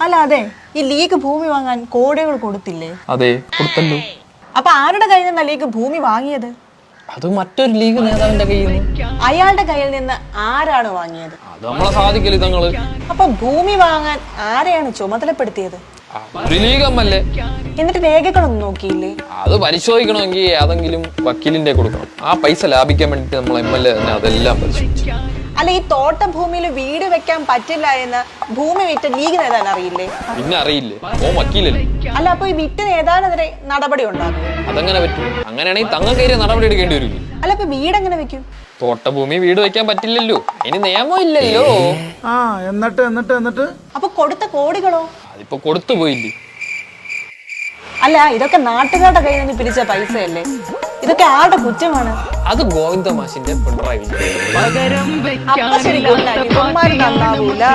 അല്ല അതെ, ഈ ലീഗ് ഭൂമി വാങ്ങാൻ കോടികൾ കൊടുത്തില്ലേ? അതെ, കൊടുത്തല്ലോ. അപ്പൊ ആരുടെ കയ്യിൽ നിന്നാ ലീഗ് ഭൂമി വാങ്ങിയത്? അത് മറ്റൊരു ലീഗ് നേതാവിന്റെ കയ്യിൽ നിന്ന്. അയാളുടെ കയ്യിൽ നിന്ന് ആരാണ് വാങ്ങിയത്? അത് നമ്മളെ സാധിക്കല് തങ്ങള്. അപ്പൊ ഭൂമി വാങ്ങാൻ ആരെയാണ് ചുമതലപ്പെടുത്തിയത്? ഒരു ലീഗ് എംഎൽഎ. എന്നിട്ട് രേഖകളൊന്നും നോക്കിയില്ലേ? അത് പരിശോധിക്കണമെങ്കിൽ ഏതെങ്കിലും വക്കീലിന്റെ കൊടുക്കണം. ആ പൈസ ലാഭിക്കാൻ വേണ്ടിട്ട് നമ്മൾ എംഎൽഎ തന്നെ അതെല്ലാം പരിശോധിച്ചു. അല്ല, ഈ തോട്ട ഭൂമിയിൽ വീട് വെക്കാൻ പറ്റില്ല എന്ന് ഭൂമി വിറ്റ ലീഗ് നേതാൻ അറിയില്ലേ? പിന്നെ അറിയില്ലേ, ഓ വക്കീലല്ലേ. അല്ല, അപ്പൊ ഈ വിറ്റ് നേതാനെതിരെ നടപടി ഉണ്ടാകും? അതെങ്ങനെ പറ്റും? അങ്ങനെയാണെങ്കിൽ തങ്ങൾക്കെതിരെ നടപടി എടുക്കേണ്ടി വരും. അല്ല, അപ്പൊ വീട് എങ്ങനെ വെക്കും? തോട്ടഭൂമി വീട് വെക്കാൻ പറ്റില്ലല്ലോ, ഇനി നിയമം ഇല്ലല്ലോ. എന്നിട്ട് അപ്പൊ കൊടുത്ത കോടികളോ? അതിപ്പോ കൊടുത്തു പോയില്ലേ. അല്ല, ഇതൊക്കെ നാട്ടുകാരുടെ കയ്യിൽ നിന്ന് പിരിച്ച പൈസയല്ലേ? ഇതൊക്കെ ആരുടെ കുറ്റമാണ്? അത് ഗോവിന്ദ മാഷിന്റെ പിണറായി വിജയൻ. അപ്പൊ ശരി, നന്നാവൂല.